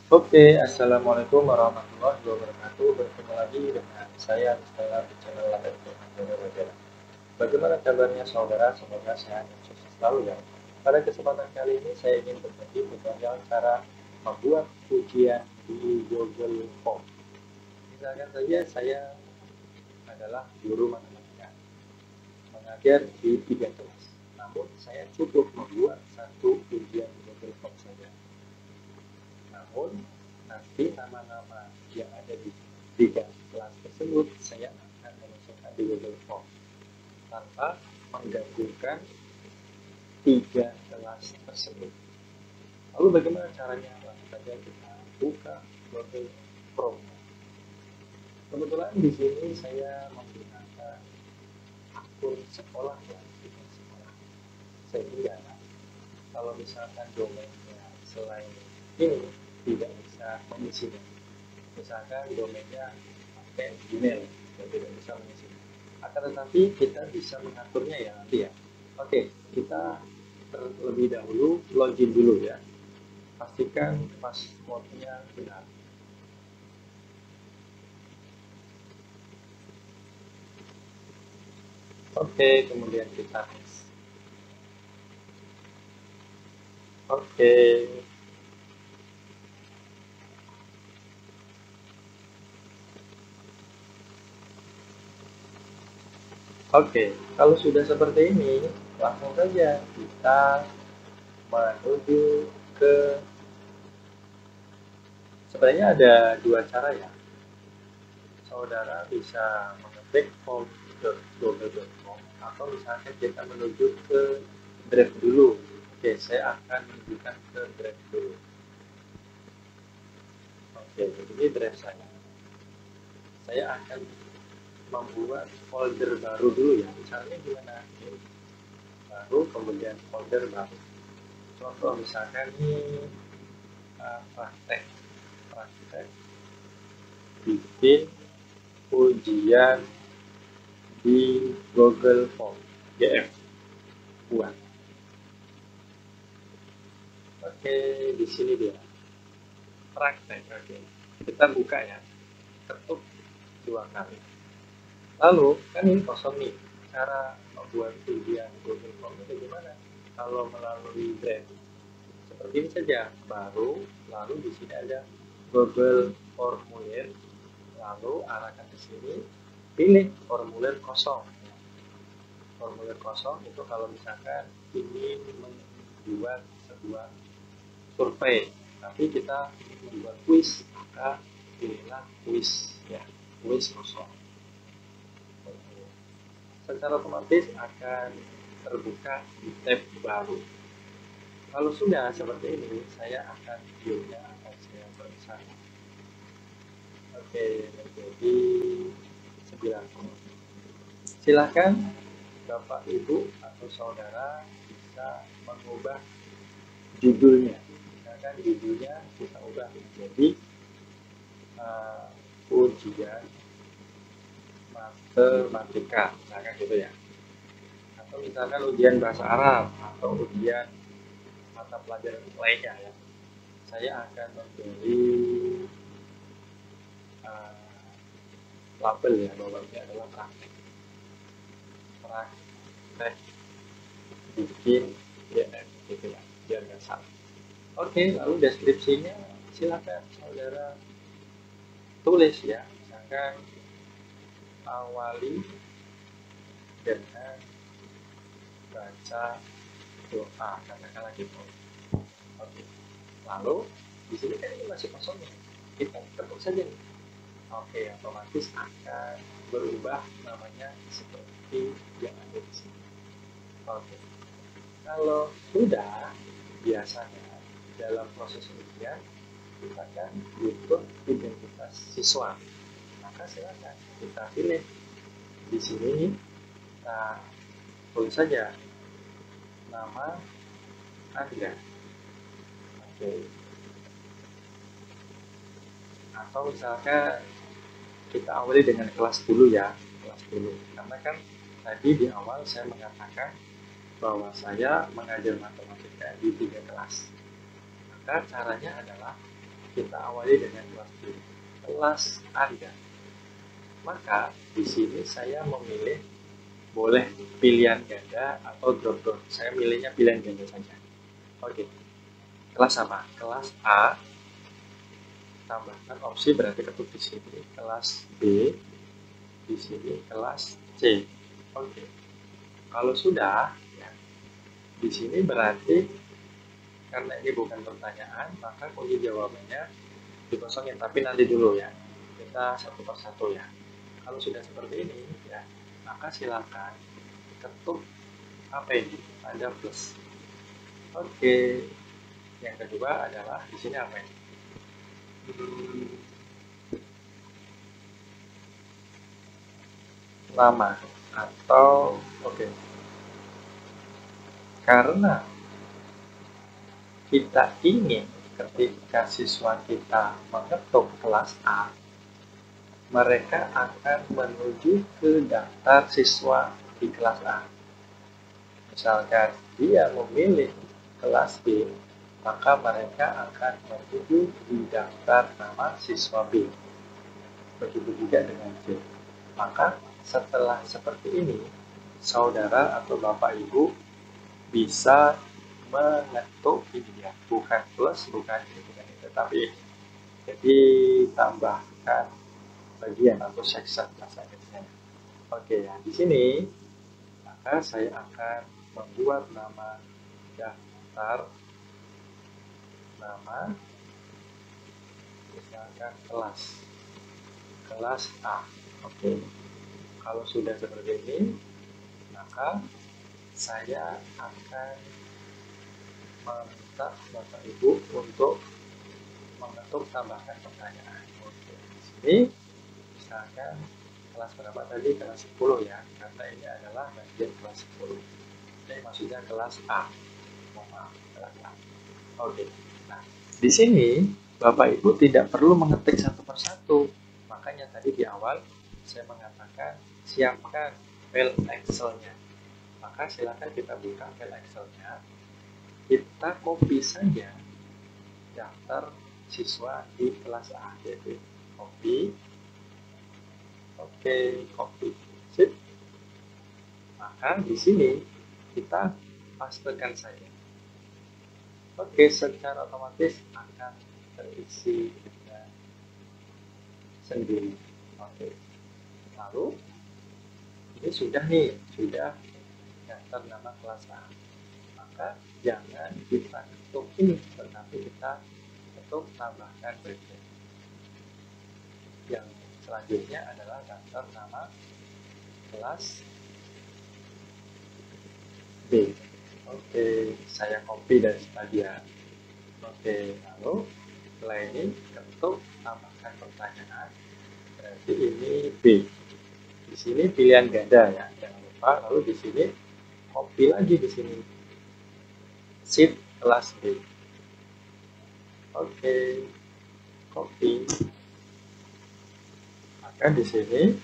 Assalamualaikum warahmatullahi wabarakatuh. Bertemu lagi dengan saya Mister di channel Ladang Belajar. Bagaimana kabarnya saudara? Semoga sehat dan sukses selalu ya. Pada kesempatan kali ini saya ingin berbagi tutorial cara membuat ujian di Google Form. Misalkan saja saya adalah guru matematika, mengajar di 3 kelas. Namun saya cukup membuat satu ujian Google Form saja. Namun nanti nama-nama yang ada di 3 kelas tersebut saya akan memasukkan di Google Form tanpa menggabungkan 3 kelas tersebut. Lalu bagaimana caranya? Langsung saja kita buka Google Form. Kebetulan di sini saya menggunakan akun sekolah ya, akun sekolah. Sehingga kalau misalkan domainnya selain ini tidak bisa mengisinya. Misalkan domainnya pakai Gmail dan tidak bisa mengisi. Akan tetapi kita bisa mengaturnya ya nanti ya. Oke, kita terlebih dahulu login dulu ya. Pastikan passwordnya benar. Oke, kemudian kita next. Oke, oke. Kalau sudah seperti ini, langsung saja kita menuju ke sebenarnya ada 2 cara ya. Saudara bisa mengetik form.google.com atau misalnya kita menuju ke Drive dulu. Oke, saya akan menunjukkan ke Drive dulu. Oke, ini Drive saya. Saya akan membuat folder baru dulu ya. Misalnya gimana? Baru, kemudian folder baru. Contoh misalkan ini praktek, praktek bikin ujian di Google Form GF buat. Oke, di sini dia praktek. Oke, kita buka ya, ketuk 2 kali. Lalu kan ini kosong nih. Cara membuat ujian Google Form itu bagaimana? Kalau melalui Drive seperti ini saja, baru lalu di sini ada Google Formulir, lalu arahkan ke sini, pilih formulir kosong. Formulir kosong itu kalau misalkan ingin membuat sebuah survei, tapi kita membuat kuis, maka pilihlah kuis ya, kuis kosong. Secara otomatis akan terbuka di tab baru. Kalau sudah seperti ini, saya akan videonya akan saya perbesar. Oke, menjadi 9. Silakan Bapak Ibu atau saudara bisa mengubah judulnya. Misalkan judulnya kita ubah menjadi ujian matematika, misalkan gitu ya. Atau misalkan ujian bahasa Arab atau ujian mata pelajaran lainnya ya. Saya akan memberi label ya, bahwa ini adalah praktek. Praktek bikin GF gitu ya, biar nggak salah. Oke, lalu deskripsinya silakan saudara tulis ya. Misalkan awali dengan baca doa, katakanlah gitu. Oke. Lalu di sini kan ini masih kosong ya. Kita ketuk saja nih. Oke, otomatis akan berubah namanya seperti yang ada di sini. Oke. Kalau sudah, biasanya dalam proses ujian kita akan butuh identitas siswa. Maka silakan kita pilih di sini, kita tulis saja nama Anda. Oke. Atau misalkan kita awali dengan kelas dulu ya, kelas dulu. Karena kan tadi di awal saya mengatakan bahwa saya mengajar matematika di 3 kelas. Maka caranya adalah kita awali dengan kelas B. Kelas Anda. Maka di sini saya memilih boleh pilihan ganda atau drop down. Saya milihnya pilihan ganda saja. Oke. Kelas apa? Kelas A. Tambahkan opsi berarti ketuk di sini kelas B. Di sini kelas C. Oke. Kalau sudah, ya, di sini berarti karena ini bukan pertanyaan, maka kunci jawabannya dikosongin. Tapi nanti dulu ya, kita satu persatu ya. Kalau sudah seperti ini, ya, maka silakan ketuk apa ini? Ada plus. Oke. Yang kedua adalah di sini apa ini? Nama atau oke. Karena kita ingin ketika siswa kita mengetuk kelas A, mereka akan menuju ke daftar siswa di kelas A. Misalkan dia memilih kelas B, maka mereka akan menuju di daftar nama siswa B. Begitu juga dengan C. Maka setelah seperti ini, saudara atau bapak ibu bisa mengetuk ini ya, bukan plus, bukan ini, bukan itu, tapi jadi tambahkan bagian atau section bahasa Inggrisnya. Oke ya, di sini maka saya akan membuat nama daftar nama misalkan kelas A. Oke. Kalau sudah seperti ini, maka saya akan meminta Bapak Ibu untuk mengetuk tambahkan pertanyaan. Oke. Di sini misalkan kelas berapa tadi? Kelas 10 ya, karena ini adalah bagian kelas 10. Ini maksudnya kelas A. Mohon maaf, kelas A. Oke. Nah, di sini Bapak Ibu tidak perlu mengetik satu persatu. Makanya tadi di awal saya mengatakan siapkan file Excel-nya. Maka silakan kita buka file Excel-nya. Kita copy saja daftar siswa di kelas A. Jadi copy. Oke, copy. Sip. Maka di sini kita pastekan saja. Oke, secara otomatis akan terisi dengan sendiri. Oke. Lalu ini sudah daftar nama kelas A. Maka jangan kita ketuk ini, tetapi kita ketuk tambahkan bagian. Yang selanjutnya adalah daftar nama kelas B. Oke, saya copy dari tadi ya. Oke, lalu setelah ini ketuk tambahkan pertanyaan. Berarti ini B. Di sini pilihan ganda ya, jangan lupa. Lalu di sini copy lagi di sini. Shift kelas B. Oke, copy. Maka di sini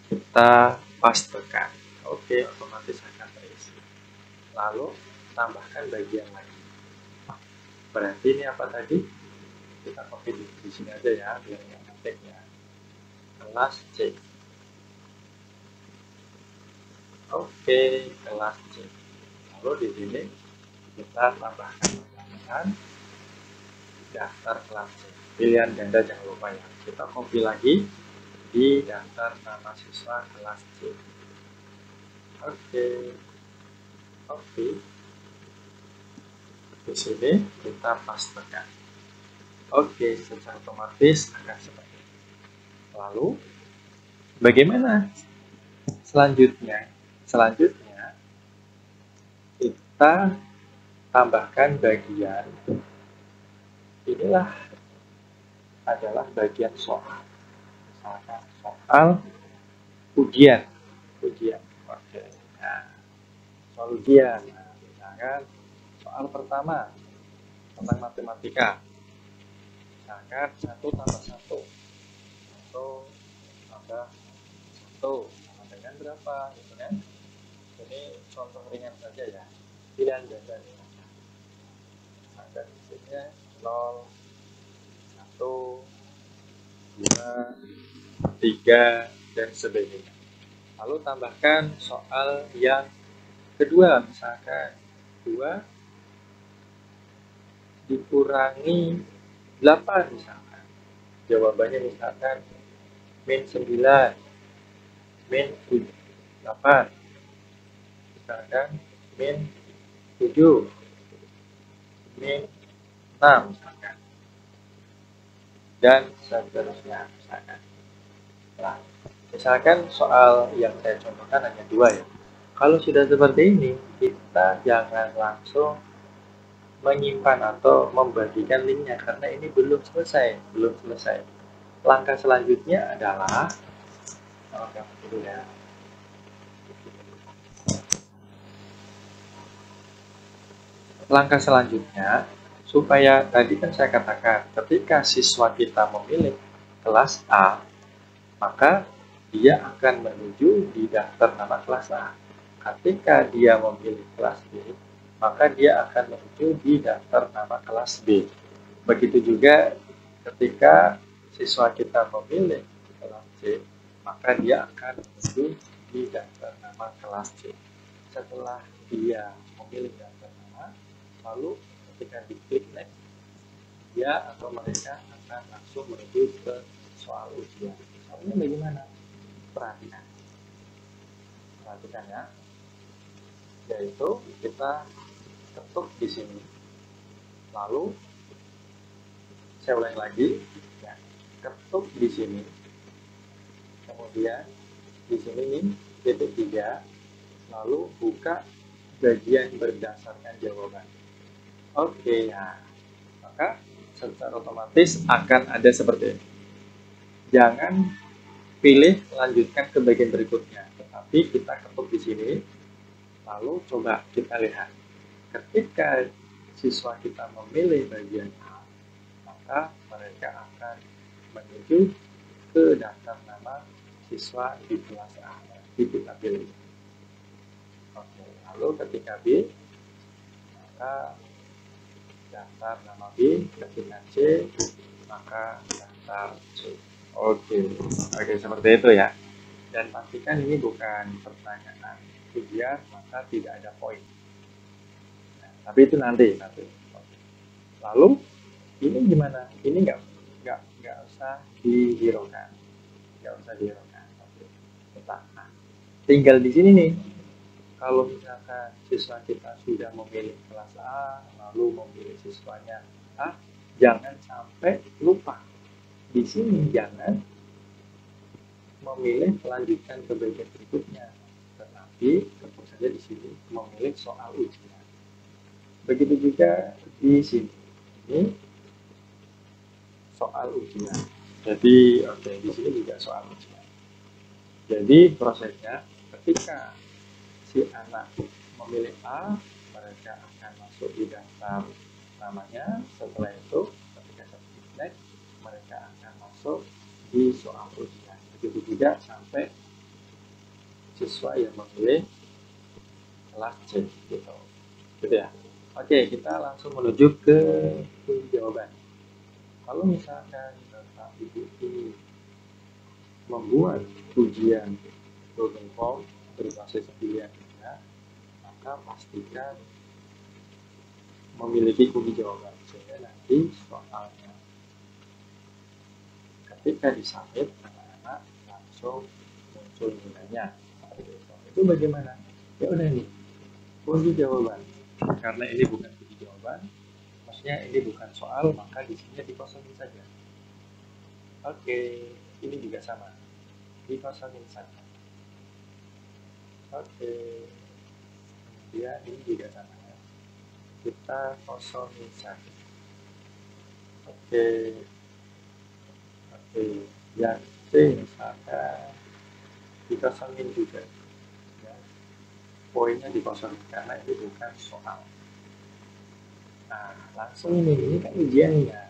kita pastekan. Oke, otomatis akan terisi. Lalu tambahkan bagian lain. Berarti ini apa tadi? Kita copy di sini aja ya, biar nggak ngetik ya. Kelas C. Oke, kelas C. Lalu di sini kita tambahkan pertanyaan daftar kelas C. Pilihan ganda jangan lupa ya. Kita copy lagi di daftar nama siswa kelas C. Oke, copy. Di sini kita pastekan. Oke, secara otomatis akan seperti ini. Lalu, bagaimana selanjutnya? Selanjutnya, kita tambahkan bagian, inilah adalah bagian soal. Misalkan soal ujian. Oke. Nah, soal ujian. Nah, misalkan soal pertama tentang matematika. Misalkan 1 tambah 1 atau tambah 1 sama dengan berapa gitu kan. Ini contoh ringan saja ya, pilihan ganda nih. Maka di sini 0, 2, 3, dan sebagainya. Lalu tambahkan soal yang kedua, misalkan 2 dikurangi 8 misalkan. Jawabannya misalkan min 9, min 8, misalkan min 7, min 6 misalkan, dan seterusnya misalkan. Nah, misalkan soal yang saya contohkan hanya 2 ya. Kalau sudah seperti ini, kita jangan langsung menyimpan atau membagikan linknya karena ini belum selesai. Langkah selanjutnya adalah Langkah selanjutnya, supaya tadi kan saya katakan, ketika siswa kita memilih kelas A, maka dia akan menuju di daftar nama kelas A. Ketika dia memilih kelas B, maka dia akan menuju di daftar nama kelas B. Begitu juga ketika siswa kita memilih kelas C, maka dia akan menuju di daftar nama kelas C. Setelah dia memilih daftar nama, lalu ketika diklik next, dia atau mereka akan langsung menuju ke soal ujian. Soalnya bagaimana? Perhatikan ya. Yaitu kita ketuk di sini. Lalu saya ulangi lagi, ya, ketuk di sini. Kemudian di sini titik 3, lalu buka bagian berdasarkan jawaban. Oke, ya. Maka secara otomatis akan ada seperti ini. Jangan pilih lanjutkan ke bagian berikutnya, tetapi kita ketuk di sini, lalu coba kita lihat. Ketika siswa kita memilih bagian A, maka mereka akan menuju ke daftar nama siswa di kelas A. Jadi kita pilih. Oke, lalu ketika B, maka daftar nama B, ketika C, maka daftar C. Oke, seperti itu ya. Dan pastikan ini bukan pertanyaan ujian, maka tidak ada poin. Nah, tapi itu nanti. Lalu ini gimana? Ini nggak usah dihiraukan, Oke. Nah, tinggal di sini nih. Kalau misalkan siswa kita sudah memilih kelas A, lalu memilih siswanya A, jangan sampai lupa. Di sini jangan memilih melanjutkan ke bagian berikutnya, tetapi tentu saja di sini memilih soal ujian. Begitu juga di sini, ini soal ujian. Jadi di sini juga soal ujian. Jadi prosesnya ketika si anak memilih A, mereka akan masuk di daftar namanya. Setelah itu ketika selesai, mereka akan masuk di soal ujian. Begitu juga sampai siswa yang memilih kelas C gitu ya. Oke, kita langsung menuju ke kunci jawaban. Kalau misalkan Bapak Ibu ini membuat ujian Google Form berbasis pilihan tiga, maka pastikan memiliki kunci jawaban sehingga nanti soalnya ketika disubmit anak-anak langsung muncul nilainya. Itu bagaimana? Ya udah nih, kunci jawaban. Karena ini bukan kunci jawaban, maksudnya ini bukan soal, maka di sini dikosongin saja. Oke, ini juga sama, dikosongin saja. Oke, kemudian ini juga sama ya, kita kosongin saja. Oke, yang C misalkan dikosongin juga ya. Poinnya dikosongin karena ini bukan soal. Nah, langsung ini kan ujiannya.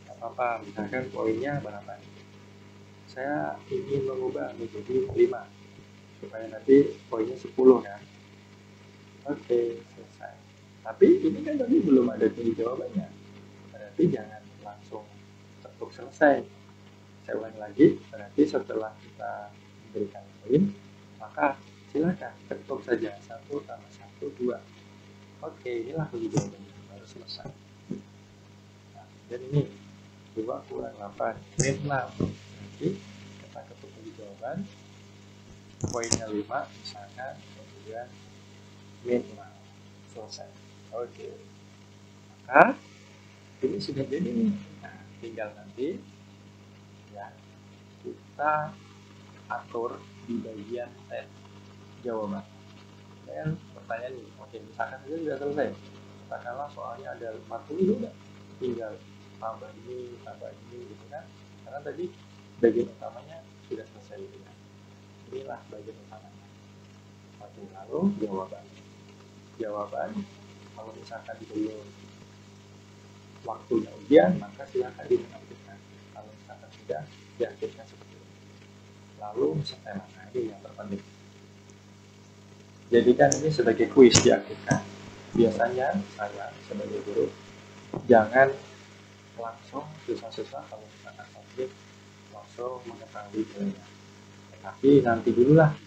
Gak apa-apa, misalkan poinnya berapa nih? Saya ingin mengubah menjadi 5 supaya nanti poinnya 10 kan. Oke, selesai. Tapi ini kan tadi belum ada kunci jawabannya. Berarti jangan langsung untuk selesai. Saya ulangi lagi, berarti setelah kita memberikan poin, maka silakan ketuk saja 1 tambah 1, 2. Oke, inilah kunci jawabannya, baru selesai. Nah, dan ini 2 kurang 8, min 6. Nanti kita ketuk kunci jawaban, poinnya 5 misalkan, kemudian min 6. Selesai. Oke. Maka ini sudah jadi nih. Nah, tinggal nanti ya kita atur di bagian tes jawaban. Dan pertanyaan ini, oke, misalkan saja sudah selesai. Katakanlah soalnya ada 40, udah tinggal tambah ini gitu kan. Karena tadi bagian utamanya sudah selesai gitu kan. Inilah bagian utamanya. Oke, lalu jawaban kalau misalkan belum waktunya ujian, maka silakan dinonaktifkan. Kalau misalkan sudah, diaktifkan seperti ini. Lalu misalkan, nah ini yang terpenting. Jadikan ini sebagai kuis diaktifkan. Biasanya saya sebagai guru jangan langsung susah-susah kalau misalkan objek langsung mengetahui nilainya. Tapi nanti dululah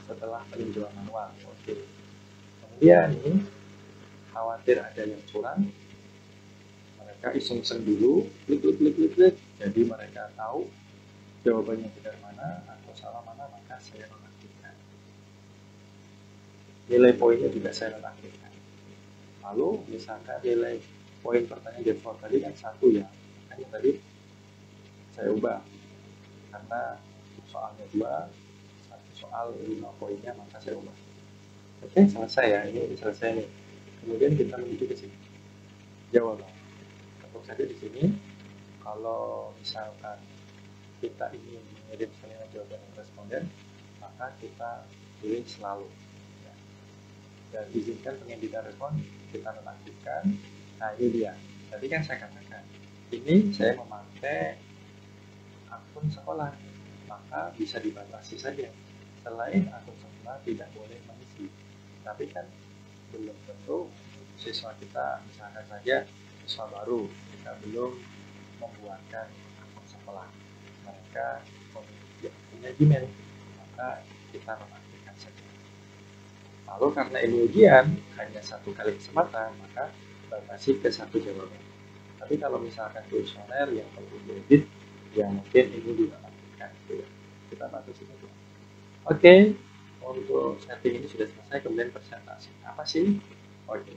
setelah peninjauan manual. Oke. Kemudian ini khawatir ada yang kurang, mereka iseng-iseng dulu, klik, jadi mereka tahu jawabannya benar mana atau salah mana, maka saya nonaktifkan. Nilai poinnya juga saya nonaktifkan. Lalu misalkan nilai poin pertanyaan default tadi kan 1 ya, makanya tadi saya ubah karena soalnya 2, 1 soal 5 poinnya, maka saya ubah. Oke, selesai ya, ini selesai nih. Kemudian kita menuju ke sini. Jawaban. Ketuk saja di sini. Kalau misalkan kita ingin mengirim salinan jawaban yang responden, maka kita pilih selalu. Ya. Dan izinkan pengeditan respon, kita nonaktifkan. Nah ini dia. Tadi kan saya katakan, ini saya memakai akun sekolah, maka bisa dibatasi saja. Selain akun sekolah tidak boleh mengisi. Tapi kan belum tentu siswa kita, misalkan saja siswa baru, kita belum membuatkan akun sekolah, mereka punya Gmail, maka kita nonaktifkan saja. Lalu karena ini ujian hanya 1 kali kesempatan, maka batasi ke 1 jawaban. Tapi kalau misalkan kuesioner yang perlu diedit, ya mungkin ini dinonaktifkan gitu ya. Kita batasi saja. Oke, untuk setting ini sudah selesai. Kemudian presentasi apa sih? Oke,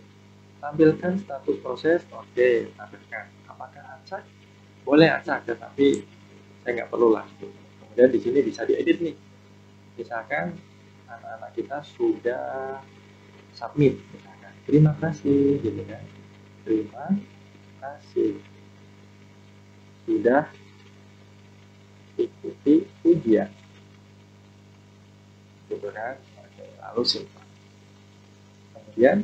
tampilkan status proses. Oke, tampilkan. Apakah acak? Boleh acak, tetapi saya nggak perlu lah. Kemudian di sini bisa diedit nih. Misalkan anak-anak kita sudah submit, misalkan terima kasih, gitu kan? Terima kasih sudah ikuti ujian, gitu kan? Oke, lalu simpan. Kemudian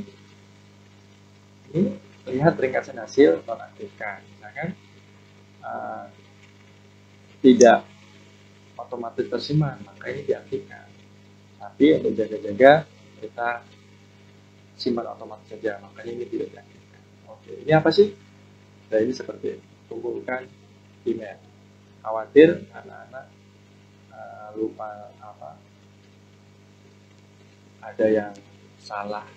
ini lihat ringkasan hasil, nonaktifkan. Misalkan tidak otomatis tersimpan, maka ini diaktifkan. Tapi untuk jaga-jaga kita simpan otomatis saja, makanya ini tidak diaktifkan. Oke, ini apa sih? Nah ini seperti kumpulkan email. Khawatir anak-anak lupa apa, ada yang salah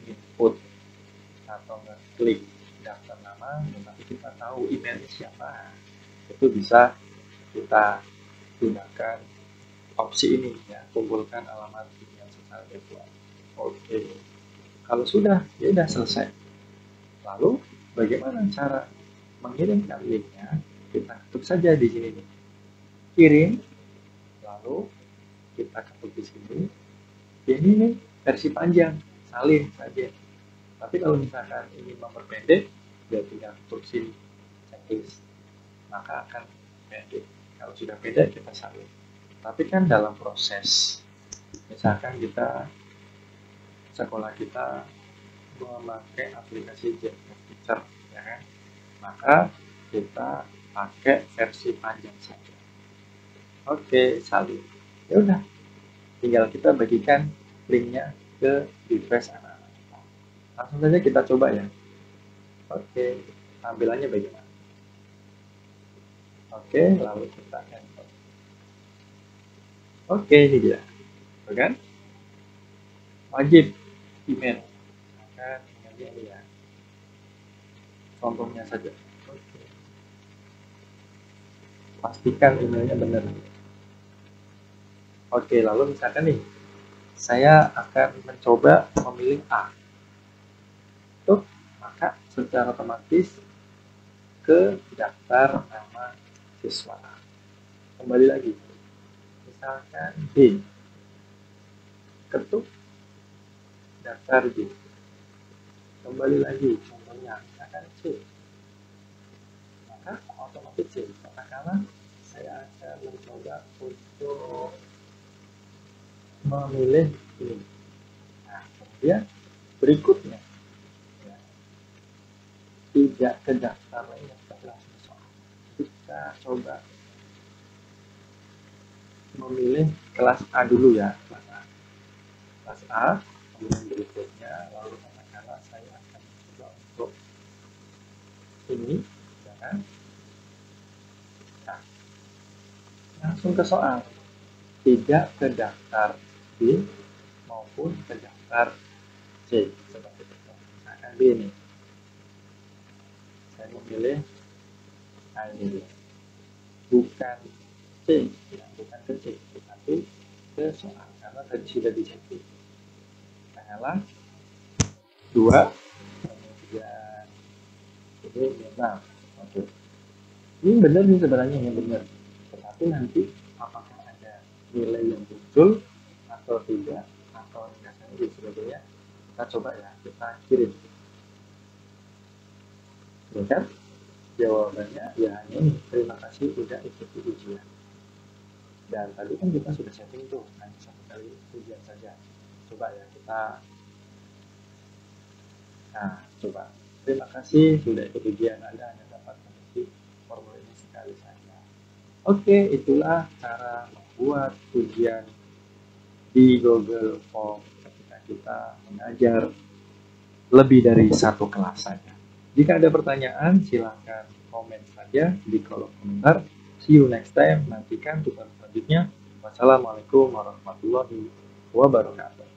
input atau ngeklik daftar nama, tetapi kita tahu emailnya siapa, itu bisa kita gunakan opsi ini ya, kumpulkan alamat email secara virtual. Oke, kalau sudah, ya sudah selesai. Lalu bagaimana cara mengirimkan linknya? Kita ketuk saja di sini nih, kirim, lalu kita ketuk di sini. Ini nih versi panjang, salin saja. Tapi kalau misalkan ingin memperpendek, ya tinggal ketuk sini checklist, maka akan pendek. Kalau sudah pendek kita salin. Tapi kan dalam proses, misalkan kita sekolah kita memakai aplikasi JF Teacher, ya kan? Maka kita pakai versi panjang saja. Oke, salin. Ya udah, tinggal kita bagikan linknya ke device anak-anak kita. Langsung saja kita coba ya. Oke, tampilannya bagaimana? Oke, lalu kita enter. Oke, ini dia. Tuh kan? Wajib email. Maka emailnya ini ya. Contohnya saja. Oke. Pastikan emailnya benar. Oke, lalu misalkan nih, saya akan mencoba memilih A. Tuh, maka secara otomatis ke daftar nama siswa A. Kembali lagi. Misalkan B. Ketuk daftar B. Kembali lagi, contohnya misalkan C. Maka otomatis C. Katakanlah saya akan mencoba untuk memilih ini. Nah, kemudian berikutnya ya, tidak ke daftar lain setelah soal. Kita coba memilih kelas A dulu ya, kelas A. Kelas A, kemudian berikutnya lalu katakanlah saya akan mencoba untuk ini, ya kan? Nah, langsung ke soal. Tidak ke daftar B maupun ke daftar C seperti itu. Misalkan B ini, saya memilih A ini, bukan C, ya, bukan ke C, tapi ke soal karena tadi sudah dicek. Katakanlah 2, kemudian ini 6. Oke. Ini benar nih sebenarnya, ini benar. Tetapi nanti apakah ada nilai yang muncul atau tidak, atau biasanya dan sebagainya, kita coba ya, kita kirim. Ya kan? Jawabannya ya hanya ini, terima kasih sudah ikuti ujian. Dan tadi kan kita sudah setting tuh, hanya 1 kali ujian saja. Coba ya kita, nah coba. Terima kasih sudah ikut ujian, Anda hanya dapat mengisi formulir ini sekali saja. Oke, itulah cara membuat ujian di Google Form ketika kita mengajar lebih dari 1 kelas saja. Jika ada pertanyaan, silahkan komen saja di kolom komentar. See you next time. Nantikan tutorial selanjutnya. Wassalamualaikum warahmatullahi wabarakatuh.